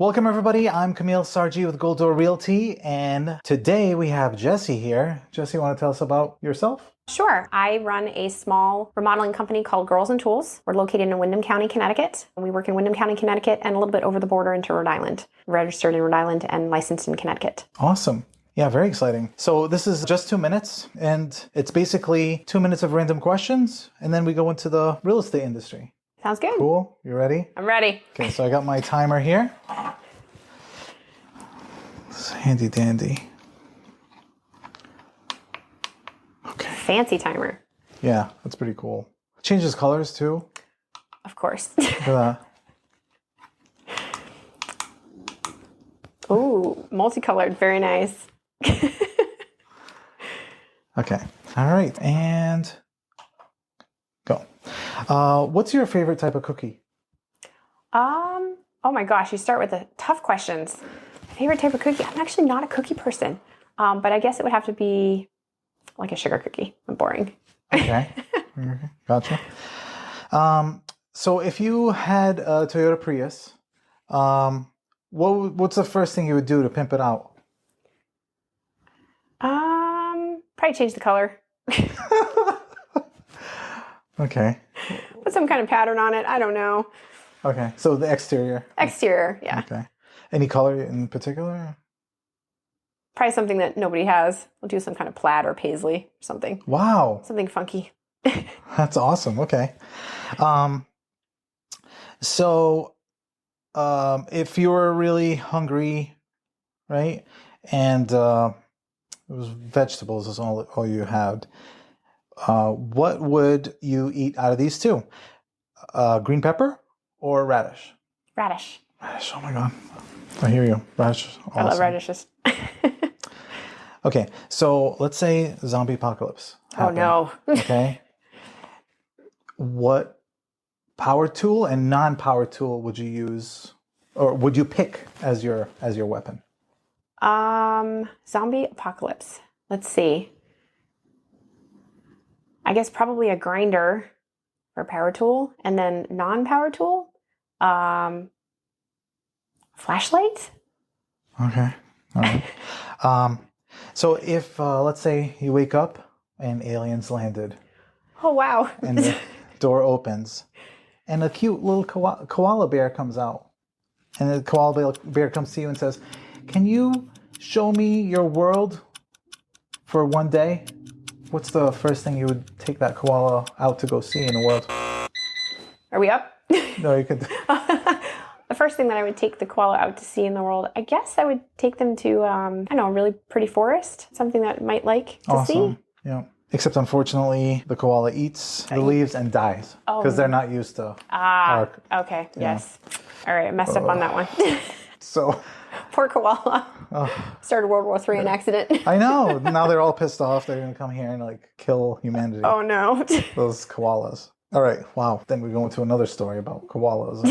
Welcome everybody, I'm Camille Sargi with Gold Door Realty, and today we have Jessie here. Jessie, you want to tell us about yourself? Sure. I run a small remodeling company called Girls and Tools. We're located in Windham County, Connecticut. We work in Windham County, Connecticut, and a little bit over the border into Rhode Island. Registered in Rhode Island and licensed in Connecticut. Awesome. Yeah, very exciting. So this is just 2 minutes, and it's basically 2 minutes of random questions, and then we go into the real estate industry. Sounds good. Cool. You ready? I'm ready. Okay, so I got my timer here. It's handy dandy. Okay. Fancy timer. Yeah, that's pretty cool. Changes colors too. Of course. Look at that. Ooh, multicolored. Very nice. Okay. All right. And go. What's your favorite type of cookie? Oh my gosh, you start with the tough questions. Favorite type of cookie? I'm actually not a cookie person. But I guess it would have to be like a sugar cookie. I'm boring. Okay. Gotcha. So if you had a Toyota Prius, what's the first thing you would do to pimp it out? Probably change the color. Okay. Put some kind of pattern on it. I don't know. Okay. So the exterior. Exterior, yeah. Okay. Any color in particular? Probably something that nobody has. We'll do some kind of plaid or paisley or something. Wow. Something funky. That's awesome. Okay. If you were really hungry, right, and it was vegetables is all you had, what would you eat out of these two? Green pepper or radish? Radish. Radish. Oh my God. I hear you. Radish. Awesome. I love radishes. Okay. So let's say zombie apocalypse happened. Oh no. Okay. What power tool and non-power tool would you use, or would you pick as your weapon? Zombie apocalypse. Let's see. I guess probably a grinder or power tool, and then non-power tool. Flashlight. Okay. All right. So if let's say you wake up and aliens landed. Oh wow. And the door opens, and a cute little koala bear comes out, and the koala bear comes to you and says, "Can you show me your world for one day?" What's the first thing you would take that koala out to go see in the world? Are we up? No, you could. The first thing that I would take the koala out to see in the world, I guess I would take them to, I don't know, a really pretty forest, something that might like to see. Yeah. Except unfortunately, the koala eats the leaves and dies because they're not used to. Okay. Yes. All right. I messed up on that one. So. Poor koala. Started World War III in accident. I know. Now they're all pissed off. They're going to come here and kill humanity. Oh no. Those koalas. All right. Wow. Then we go into another story about koalas.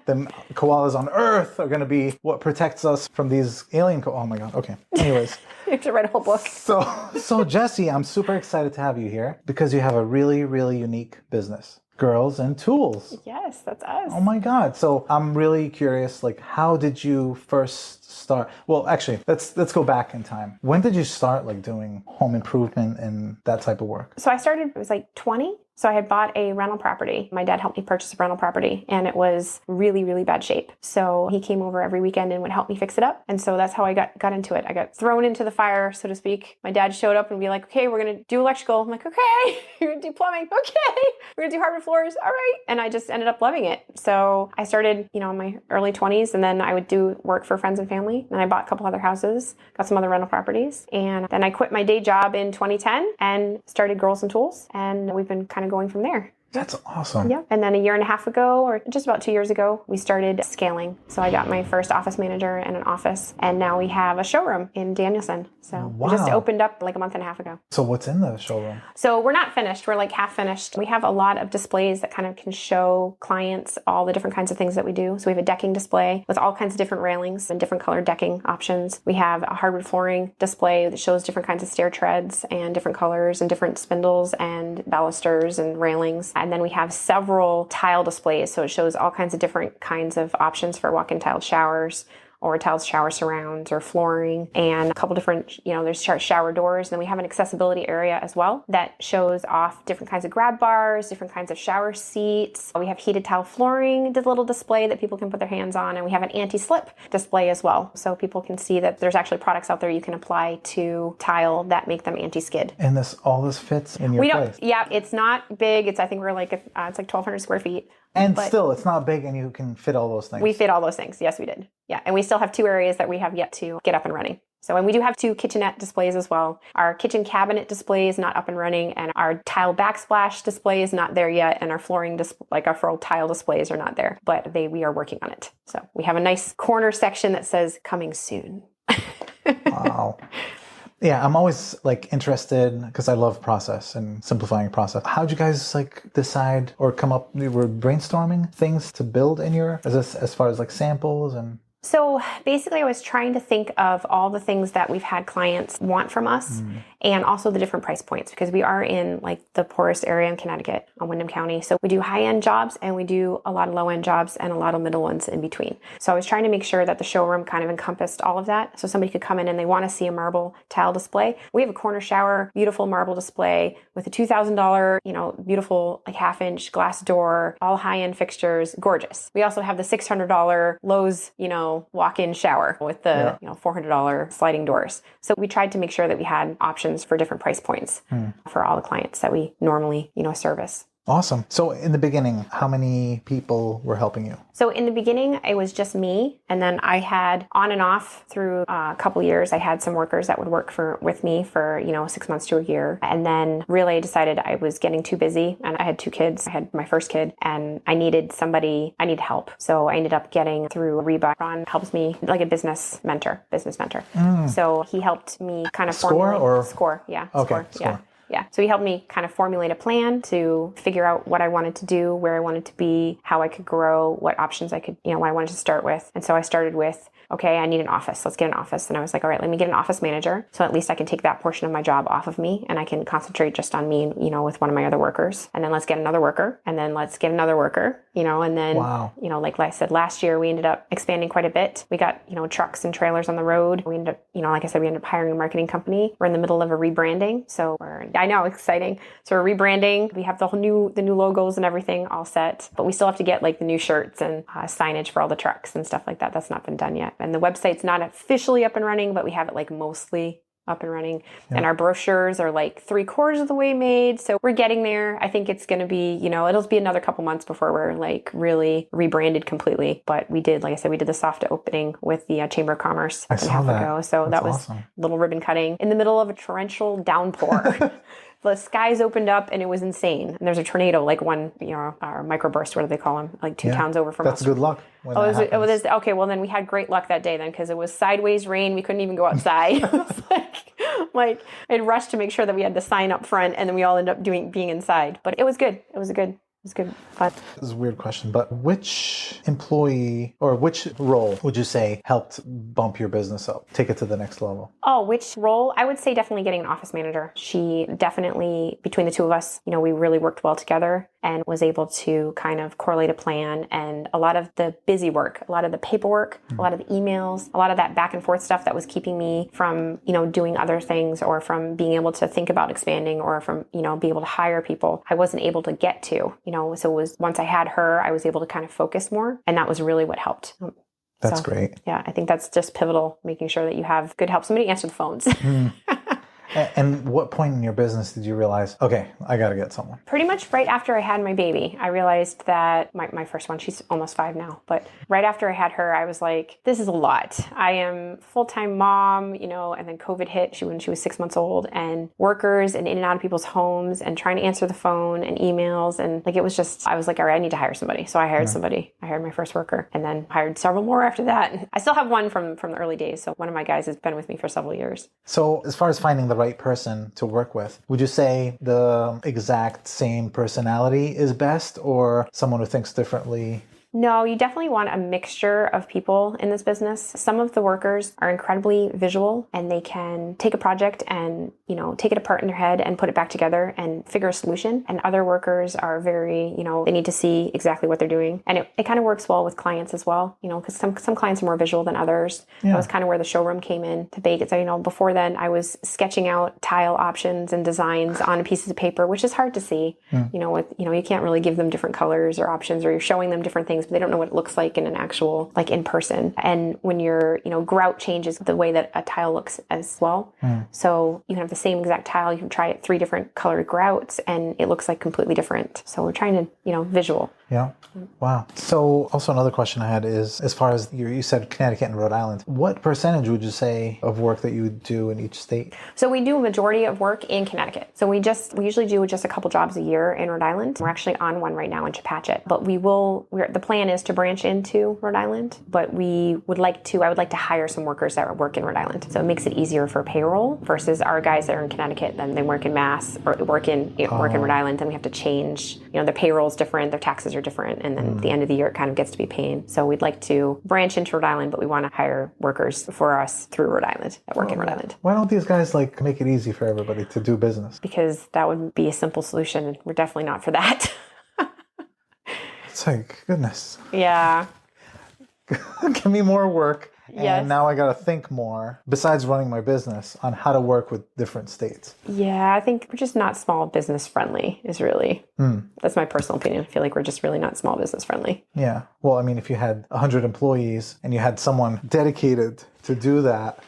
Then koalas on Earth are going to be what protects us from these alien. Oh my God. Okay. Anyways. You have to write a whole book. So Jessie, I'm super excited to have you here because you have a really, really unique business. Girls and Tools. Yes, that's us. Oh my God. So I'm really curious, how did you first start? Well, actually, let's go back in time. When did you start doing home improvement and that type of work? So I started, it was 20. So I had bought a rental property. My dad helped me purchase a rental property, and it was really, really bad shape. So he came over every weekend and would help me fix it up. And so that's how I got into it. I got thrown into the fire, so to speak. My dad showed up and be like, "Okay, we're going to do electrical." I'm like, "Okay." "You're going to do plumbing." "Okay." "We're going to do hardwood floors." "All right." And I just ended up loving it. So I started, in my early 20s, and then I would do work for friends and family. And I bought a couple other houses, got some other rental properties. And then I quit my day job in 2010 and started Girls and Tools. And we've been kind of going from there. That's awesome. Yeah. And then a year and a half ago, or just about 2 years ago, we started scaling. So I got my first office manager and an office, and now we have a showroom in Danielson. So we just opened up a month and a half ago. So what's in the showroom? So we're not finished. We're half finished. We have a lot of displays that kind of can show clients all the different kinds of things that we do. So we have a decking display with all kinds of different railings and different colored decking options. We have a hardwood flooring display that shows different kinds of stair treads and different colors and different spindles and balusters and railings. And then we have several tile displays. So it shows all kinds of different kinds of options for walk-in tiled showers, or tiled shower surrounds, or flooring, and a couple different, there's shower doors. And then we have an accessibility area as well that shows off different kinds of grab bars, different kinds of shower seats. We have heated tile flooring, the little display that people can put their hands on, and we have an anti-slip display as well. So people can see that there's actually products out there you can apply to tile that make them anti-skid. And all this fits in your place? Yeah, it's not big. I think we're like, it's like 1,200 square feet. And still, it's not big and you can fit all those things. We fit all those things. Yes, we did. Yeah. And we still have 2 areas that we have yet to get up and running. So, and we do have 2 kitchenette displays as well. Our kitchen cabinet display is not up and running, and our tile backsplash display is not there yet, and our flooring, our full tile displays are not there, but we are working on it. So we have a nice corner section that says coming soon. Wow. Yeah, I'm always interested because I love process and simplifying process. How'd you guys decide or come up? You were brainstorming things to build in as far as samples and. So basically I was trying to think of all the things that we've had clients want from us and also the different price points, because we are in the poorest area in Connecticut on Windham County. So we do high-end jobs and we do a lot of low-end jobs and a lot of middle ones in between. So I was trying to make sure that the showroom kind of encompassed all of that. So somebody could come in and they want to see a marble tile display. We have a corner shower, beautiful marble display with a $2,000, beautiful half-inch glass door, all high-end fixtures, gorgeous. We also have the $600 Lowe's, walk-in shower with the $400 sliding doors. So we tried to make sure that we had options for different price points for all the clients that we normally, service. Awesome. So in the beginning, how many people were helping you? So in the beginning, it was just me. And then I had on and off through a couple years, I had some workers that would work with me for, 6 months to a year. And then really I decided I was getting too busy, and I had 2 kids. I had my first kid and I needed help. So I ended up getting through Reba. Ron helps me like a business mentor. So he helped me kind of formulate. Score. Yeah. Okay. Score. Yeah. So he helped me kind of formulate a plan to figure out what I wanted to do, where I wanted to be, how I could grow, what options I could, what I wanted to start with. And so I started with, okay, I need an office. Let's get an office. And I was like, all right, let me get an office manager. So at least I can take that portion of my job off of me and I can concentrate just on me, with one of my other workers. And then let's get another worker. And then let's get another worker, and then, wow. Like I said, last year we ended up expanding quite a bit. We got, trucks and trailers on the road. We ended up, like I said, we ended up hiring a marketing company. We're in the middle of a rebranding. So I know, exciting. So we're rebranding. We have the new logos and everything all set, but we still have to get the new shirts and signage for all the trucks and stuff like that. That's not been done yet. And the website's not officially up and running, but we have it mostly up and running. Yeah. And our brochures are 3/4 of the way made. So we're getting there. I think it's going to be, it'll be another couple months before we're really rebranded completely. But we did, like I said, we did the soft opening with the Chamber of Commerce a half ago. So that was awesome. Little ribbon cutting in the middle of a torrential downpour. The skies opened up and it was insane. And there's a tornado, one, our microburst, what do they call them? 2 towns over from us. That's good luck. Okay, well then we had great luck that day then, because it was sideways rain. We couldn't even go outside. It was I'd rushed to make sure that we had the sign up front, and then we all ended up being inside. But it was good. It was good fun. This is a weird question, but which employee or which role would you say helped bump your business up, take it to the next level? Oh, which role? I would say definitely getting an office manager. She definitely, between the 2 of us, we really worked well together and was able to kind of correlate a plan, and a lot of the busy work, a lot of the paperwork, a lot of the emails, a lot of that back and forth stuff that was keeping me from, doing other things, or from being able to think about expanding, or from, be able to hire people. I wasn't able to get to, so it was, once I had her, I was able to kind of focus more, and that was really what helped. That's great. Yeah, I think that's just pivotal, making sure that you have good help. Somebody answer the phones. And what point in your business did you realize, okay, I got to get someone? Pretty much right after I had my baby, I realized that my first one, she's almost 5 now, but right after I had her, I was like, this is a lot. I am full-time mom, and then COVID hit when she was 6 months old, and workers and in and out of people's homes, and trying to answer the phone and emails. And it was just, I was like, all right, I need to hire somebody. So I hired somebody. I hired my first worker, and then hired several more after that. I still have one from the early days. So one of my guys has been with me for several years. So as far as finding the right person to work with, would you say the exact same personality is best, or someone who thinks differently? No, you definitely want a mixture of people in this business. Some of the workers are incredibly visual and they can take a project and, take it apart in their head and put it back together and figure a solution. And other workers are very, they need to see exactly what they're doing. And it kind of works well with clients as well, because some clients are more visual than others. Yeah. That was kind of where the showroom came in to bake it. So, before then I was sketching out tile options and designs on pieces of paper, which is hard to see. You can't really give them different colors or options, or you're showing them different things, but they don't know what it looks like in an actual, like in person. And when your, grout changes the way that a tile looks as well. So you can have the same exact tile, you can try it 3 different colored grouts and it looks like completely different. So we're trying to, visual. Yeah. Wow. So also another question I had is, as far as you said Connecticut and Rhode Island, what percentage would you say of work that you do in each state? So we do a majority of work in Connecticut. So we usually do just a couple jobs a year in Rhode Island. We're actually on one right now in Chepachet, but the plan is to branch into Rhode Island, but I would like to hire some workers that work in Rhode Island. So it makes it easier for payroll versus our guys that are in Connecticut, then they work in Mass or work in Rhode Island, then we have to change, their payroll's different, their taxes are different, and then at the end of the year it kind of gets to be pain. So we'd like to branch into Rhode Island, but we want to hire workers for us through Rhode Island that work in Rhode Island. Why don't these guys make it easy for everybody to do business? Because that would be a simple solution, and we're definitely not for that. It's like, goodness. Yeah. Give me more work. And Yes. now I got to think more, besides running my business, on how to work with different states. Yeah, I think we're just not small business friendly that's my personal opinion. I feel like we're just really not small business friendly. Yeah. Well, I mean, if you had 100 employees and you had someone dedicated to do that,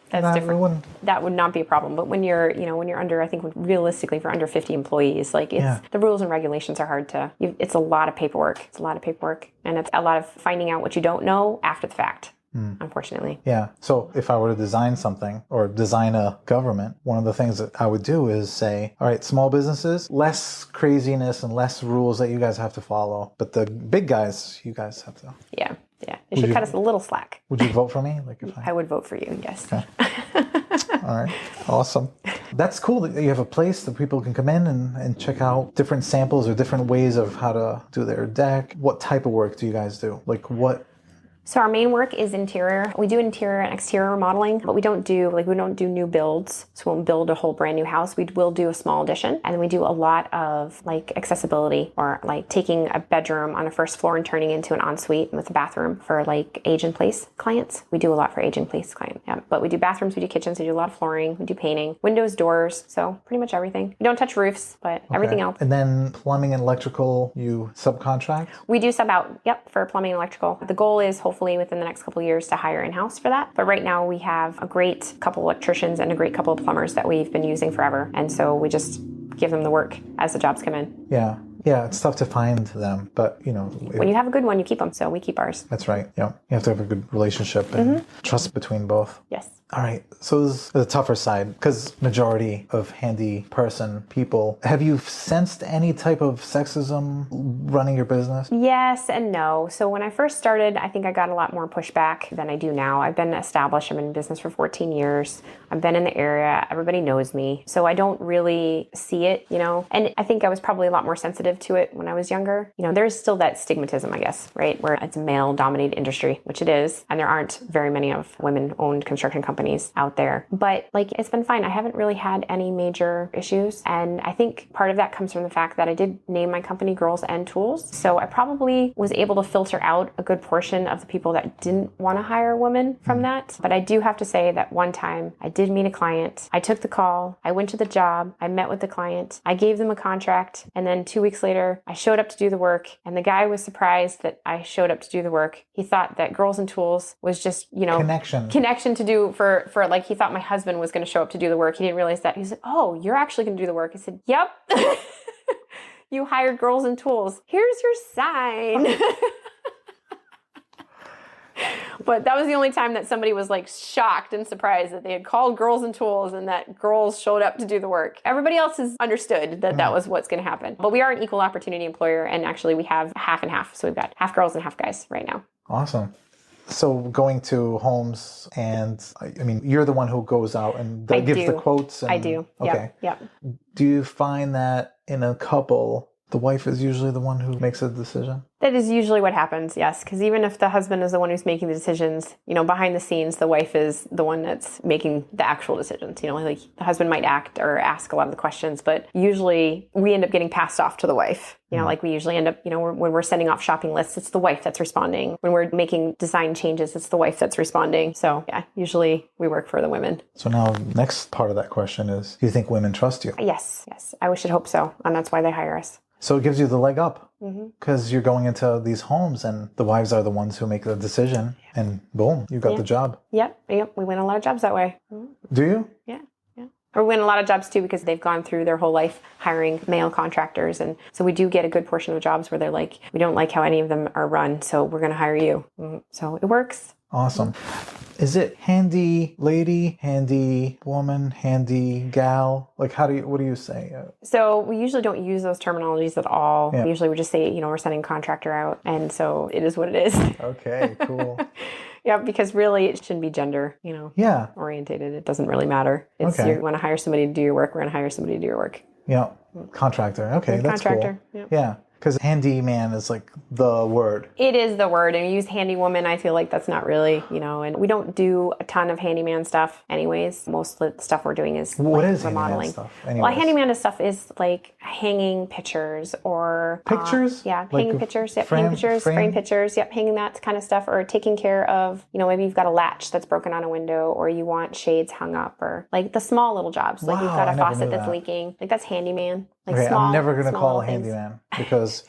That's different. That would not be a problem. But when you're under, I think realistically for under 50 employees, the rules and regulations are hard it's a lot of paperwork. And it's a lot of finding out what you don't know after the fact. Unfortunately. Yeah. So if I were to design something or design a government, one of the things that I would do is say, all right, small businesses, less craziness and less rules that you guys have to follow. But the big guys, you guys have to. Yeah. Yeah. It should cut us a little slack. Would you vote for me? I would vote for you, yes. Okay. All right. Awesome. That's cool that you have a place that people can come in and check out different samples or different ways of how to do their deck. What type of work do you guys do? So our main work is interior. We do interior and exterior remodeling, but we don't do new builds. So we won't build a whole brand new house. We will do a small addition. And then we do a lot of accessibility, or taking a bedroom on a first floor and turning into an ensuite with a bathroom for age in place clients. We do a lot for age in place clients. Yeah. But we do bathrooms, we do kitchens, we do a lot of flooring, we do painting, windows, doors. So pretty much everything. We don't touch roofs, but everything else. And then plumbing and electrical, you subcontract? We do sub out, for plumbing and electrical. The goal is hopefully within the next couple of years to hire in-house for that. But right now we have a great couple electricians and a great couple of plumbers that we've been using forever. And so we just give them the work as the jobs come in. Yeah. Yeah, it's tough to find them, but when you have a good one, you keep them. So we keep ours. That's right. Yeah. You have to have a good relationship and trust between both. Yes. All right. So this is the tougher side, because majority of handy person people. Have you sensed any type of sexism running your business? Yes and no. So when I first started, I think I got a lot more pushback than I do now. I've been established. I've been in business for 14 years. I've been in the area. Everybody knows me. So I don't really see it, And I think I was probably a lot more sensitive to it when I was younger. There's still that stigmatism, I guess, right? Where it's a male-dominated industry, which it is. And there aren't very many of women-owned construction companies out there. But it's been fine. I haven't really had any major issues. And I think part of that comes from the fact that I did name my company Girls and Tools. So I probably was able to filter out a good portion of the people that didn't want to hire women from that. But I do have to say that one time I did meet a client. I took the call. I went to the job. I met with the client. I gave them a contract. And then 2 weeks later, I showed up to do the work. And the guy was surprised that I showed up to do the work. He thought that Girls and Tools was just, connection to do for he thought my husband was going to show up to do the work. He didn't realize that. He said, "Oh, you're actually going to do the work." I said, "Yep." You hired Girls and Tools. Here's your sign. But that was the only time that somebody was shocked and surprised that they had called Girls and Tools and that girls showed up to do the work. Everybody else has understood that that was what's going to happen. But we are an equal opportunity employer, and actually we have half and half. So we've got half girls and half guys right now. Awesome. So going to homes, and you're the one who goes out and gives the quotes. I do. Okay. Yep. Do you find that in a couple, the wife is usually the one who makes a decision? That is usually what happens, yes. Because even if the husband is the one who's making the decisions, behind the scenes, the wife is the one that's making the actual decisions. Like the husband might act or ask a lot of the questions, but usually we end up getting passed off to the wife. Like we usually end up, when we're sending off shopping lists, it's the wife that's responding. When we're making design changes, it's the wife that's responding. So yeah, usually we work for the women. So now next part of that question is, do you think women trust you? Yes. I wish and hope so. And that's why they hire us. So it gives you the leg up because you're going into these homes and the wives are the ones who make the decision and boom, you got the job. Yep. We win a lot of jobs that way. Do you? Yeah. Or we win a lot of jobs too because they've gone through their whole life hiring male contractors. And so we do get a good portion of jobs where they're like, we don't like how any of them are run, so we're going to hire you. So it works. Awesome. Is it handy lady, handy woman, handy gal? Like what do you say? So we usually don't use those terminologies at all. Yeah. Usually we just say, we're sending a contractor out. And so it is what it is. Okay, cool. Yeah, because really it shouldn't be gender, orientated. It doesn't really matter. It's you want to hire somebody to do your work, we're going to hire somebody to do your work. Yeah. Contractor. Okay, that's contractor. Cool. Yeah. Because handyman is like the word. It is the word. And you use handy woman, I feel like that's not really, and we don't do a ton of handyman stuff anyways. Most of the stuff we're doing is what is remodeling. Handyman stuff? Anyways. Well, handyman stuff is like hanging pictures or... Pictures? Hanging pictures. Yep, hanging pictures, frame pictures. Yep, hanging that kind of stuff. Or taking care of, maybe you've got a latch that's broken on a window or you want shades hung up or like the small little jobs. Like you've got a faucet that's leaking. Like that's handyman. Like okay, small, I'm never going to call a things. handyman because,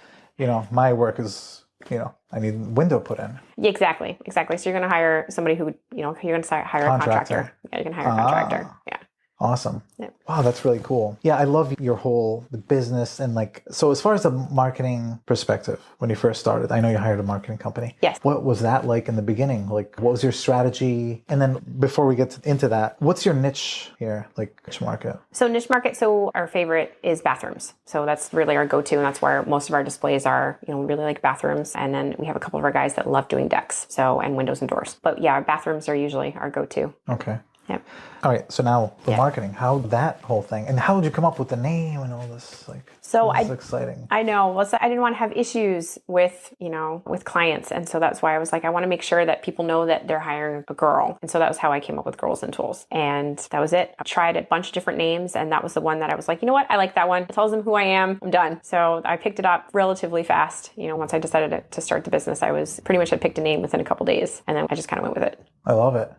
my work is, I need window put in. Yeah, exactly. So you're going to hire somebody who, you're going to hire a contractor. Yeah, you can hire a contractor. Yeah. Awesome. Yep. Wow, that's really cool. Yeah, I love your whole the business and so as far as the marketing perspective, when you first started, I know you hired a marketing company. Yes. What was that like in the beginning? Like, what was your strategy? And then before we get into that, what's your niche here, like niche market? So niche market, our favorite is bathrooms. So that's really our go-to, and that's where most of our displays are. We really like bathrooms. And then we have a couple of our guys that love doing decks, and windows and doors. But yeah, bathrooms are usually our go-to. Okay. Yep. All right. So now the marketing, how that whole thing, and how did you come up with the name and all this? It's exciting. I know. Well, so I didn't want to have issues with, with clients. And so that's why I was like, I want to make sure that people know that they're hiring a girl. And so that was how I came up with Girls and Tools. And that was it. I tried a bunch of different names. And that was the one that I was like, you know what? I like that one. It tells them who I am. I'm done. So I picked it up relatively fast. Once I decided to start the business, I was pretty much had picked a name within a couple days. And then I just kind of went with it. I love it.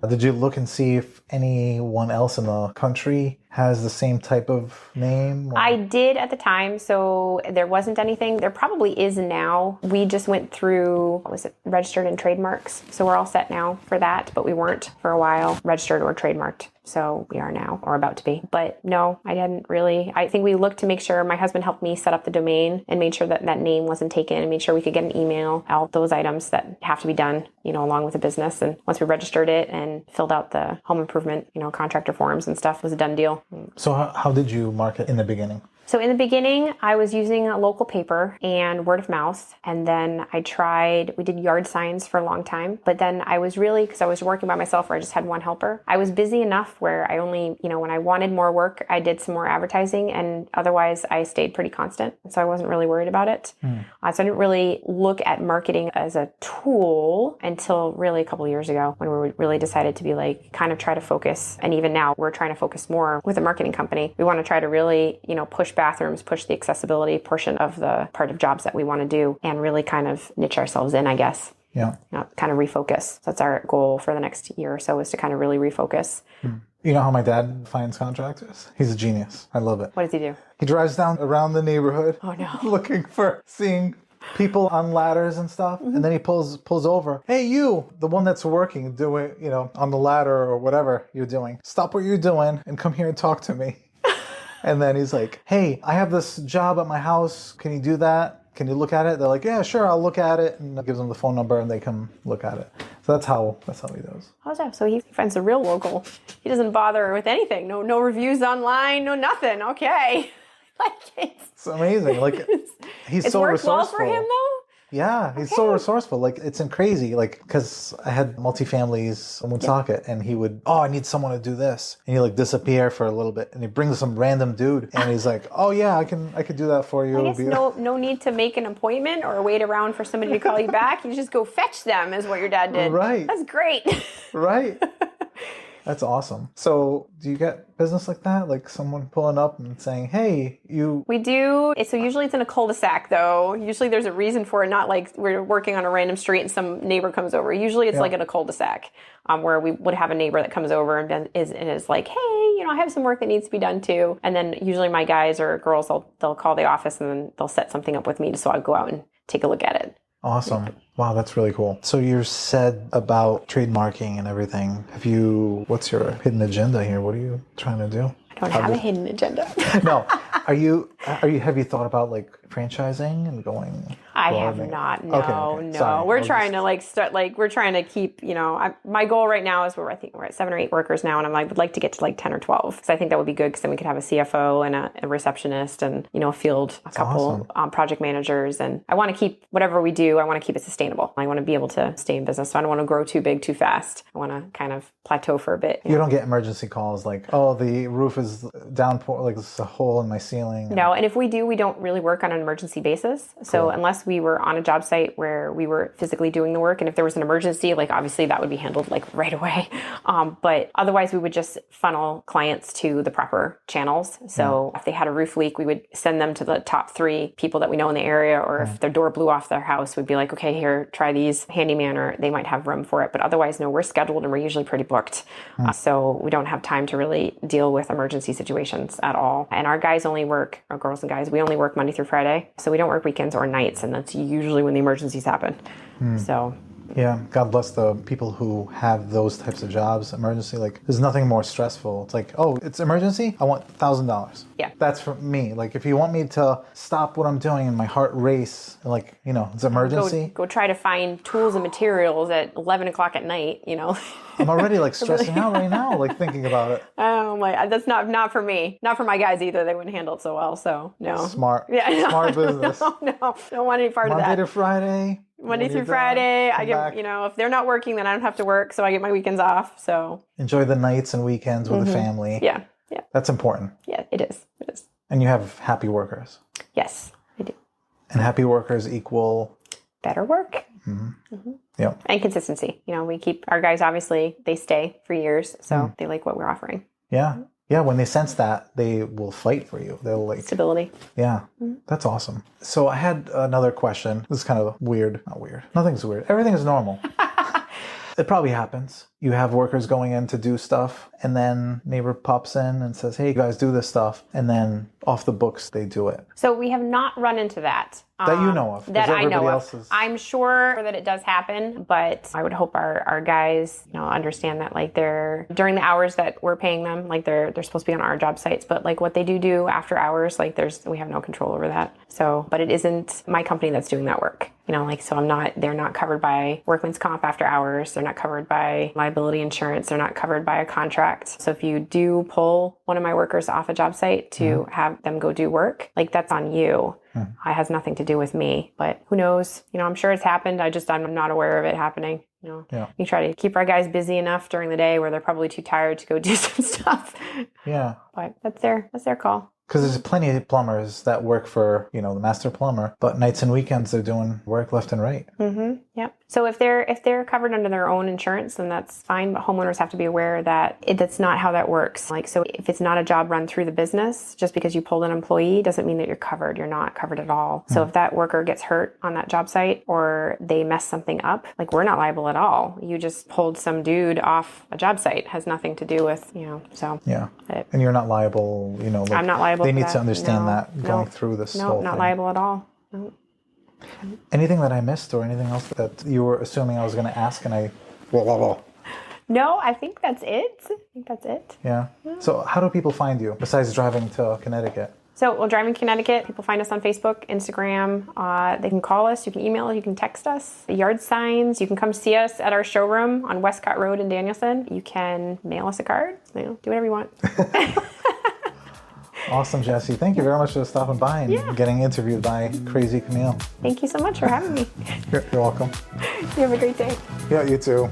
Did you look and see if anyone else in the country has the same type of name? I did at the time, so there wasn't anything. There probably is now. We just went through, registered and trademarks. So we're all set now for that, but we weren't for a while registered or trademarked. So we are now, or about to be. But no, I didn't really. I think we looked to make sure my husband helped me set up the domain and made sure that that name wasn't taken and made sure we could get an email, all those items that have to be done, along with the business. And once we registered it and filled out the home improvement, contractor forms and stuff, it was a done deal. So how did you market in the beginning? So in the beginning, I was using a local paper and word of mouth. And then we did yard signs for a long time. But then I was because I was working by myself where I just had one helper. I was busy enough where I only, when I wanted more work, I did some more advertising. And otherwise, I stayed pretty constant. So I wasn't really worried about it. So I didn't really look at marketing as a tool until really a couple of years ago when we really decided to be kind of try to focus. And even now, we're trying to focus more with a marketing company. We want to try to really, push bathrooms, push the accessibility portion of the part of jobs that we want to do and really kind of niche ourselves in, I guess. Yeah. Kind of refocus. So that's our goal for the next year or so, is to kind of really refocus. You know how my dad finds contractors? He's a genius. I love it. What does he do? He drives down around the neighborhood looking seeing people on ladders and stuff. And then he pulls over. Hey, you, the one that's working, doing, on the ladder or whatever you're doing. Stop what you're doing and come here and talk to me. And then he's like, hey, I have this job at my house. Can you do that? Can you look at it? They're like, yeah, sure, I'll look at it. And gives them the phone number and they come look at it. So that's how he does. How's that? So he finds a real local. He doesn't bother with anything. No reviews online, no nothing. Okay. It's amazing. He's so resourceful. It's worked well for him though? Yeah, he's so resourceful. Like, it's crazy. Like, because I had multifamilies in Woonsocket, and he would, I need someone to do this, and he like disappear for a little bit, and he brings some random dude, and he's like, oh yeah, I could do that for you. I guess no need to make an appointment or wait around for somebody to call you back. You just go fetch them, is what your dad did. Right. That's great. Right. That's awesome. So do you get business like that? Like someone pulling up and saying, hey, you... We do. So usually it's in a cul-de-sac, though. Usually there's a reason for it, not like we're working on a random street and some neighbor comes over. Usually it's like in a cul-de-sac where we would have a neighbor that comes over and is like, hey, I have some work that needs to be done too. And then usually my guys or girls, they'll call the office and then they'll set something up with me so I'll go out and take a look at it. Awesome. Wow, that's really cool. So you're said about trademarking and everything. What's your hidden agenda here? What are you trying to do? I don't have a hidden agenda. No. Have you thought about like franchising and going? I have not. No, Okay. no. Sorry. We're trying to we're trying to keep, my goal right now is I think we're at 7 or 8 workers now. And would like to get to like 10 or 12. Because I think that would be good because then we could have a CFO and a receptionist and, a field, a couple project managers. And I want to keep whatever we do, I want to keep it sustainable. I want to be able to stay in business. So I don't want to grow too big too fast. I want to kind of plateau for a bit. You don't get emergency calls like, oh, the roof is downpour, like there's a hole in my ceiling. No, and if we do, we don't really work on an emergency basis. So unless we were on a job site where we were physically doing the work, and if there was an emergency, like obviously that would be handled like right away. But otherwise we would just funnel clients to the proper channels. So if they had a roof leak, we would send them to the top 3 people that we know in the area, or if their door blew off their house, we'd be like, okay, here, try these handyman, or they might have room for it. But otherwise, no, we're scheduled and we're usually pretty booked. So we don't have time to really deal with emergency situations at all. And our guys only work, our girls and guys, we only work Monday through Friday. So we don't work weekends or nights. And that's usually when the emergencies happen. So... Yeah, God bless the people who have those types of jobs, emergency. Like, there's nothing more stressful. It's like, oh, it's emergency? I want $1,000. Yeah. That's for me. Like, if you want me to stop what I'm doing and my heart race, like, it's emergency. Go try to find tools and materials at 11 o'clock at night, I'm already, like, stressing out right now, like, thinking about it. Oh, my, that's not for me. Not for my guys either. They wouldn't handle it so well, so no. Smart. Yeah, no, Smart business. No, don't want any part of that. Monday to Friday. Monday through Friday, I get, if they're not working, then I don't have to work, so I get my weekends off, so. Enjoy the nights and weekends with the family. Yeah. That's important. Yeah, it is. And you have happy workers. Yes, I do. And happy workers equal? Better work. Yeah. And consistency. We keep, our guys, obviously, they stay for years, so they like what we're offering. Yeah. Yeah, when they sense that, they will fight for you. They'll like... Stability. Yeah, that's awesome. So I had another question. This is kind of weird. Not weird. Nothing's weird. Everything is normal. It probably happens. You have workers going in to do stuff, and then neighbor pops in and says, hey, you guys do this stuff. And then off the books, they do it. So we have not run into that. That you know of. That I know of. I'm sure that it does happen, but I would hope our guys, understand that like they're, during the hours that we're paying them, like they're supposed to be on our job sites, but like what they do after hours, like we have no control over that. So, but it isn't my company that's doing that work. So they're not covered by workman's comp after hours. They're not covered by liability insurance. They're not covered by a contract. So if you do pull one of my workers off a job site to have them go do work, like that's on you. It has nothing to do with me, but who knows? I'm sure it's happened. I'm not aware of it happening. We try to keep our guys busy enough during the day where they're probably too tired to go do some stuff. Yeah. But that's their call. Because there's plenty of plumbers that work for, the master plumber, but nights and weekends they're doing work left and right. Yep. So if they're covered under their own insurance, then that's fine. But homeowners have to be aware that that's not how that works. Like, so if it's not a job run through the business, just because you pulled an employee doesn't mean that you're covered. You're not covered at all. So if that worker gets hurt on that job site or they mess something up, like we're not liable at all. You just pulled some dude off a job site. It has nothing to do with, so. Yeah. And you're not liable, I'm not liable. They need to understand that going through this whole thing. No, not liable at all. No. Anything that I missed or anything else that you were assuming I was going to ask and I... No, I think that's it. Yeah. So how do people find you besides driving to Connecticut? So we'll drive in Connecticut. People find us on Facebook, Instagram. They can call us. You can email us. You can text us. Yard signs. You can come see us at our showroom on Westcott Road in Danielson. You can mail us a card. Do whatever you want. Awesome, Jesse. Thank you very much for stopping by and getting interviewed by Crazy Camille. Thank you so much for having me. You're welcome. You have a great day. Yeah, you too.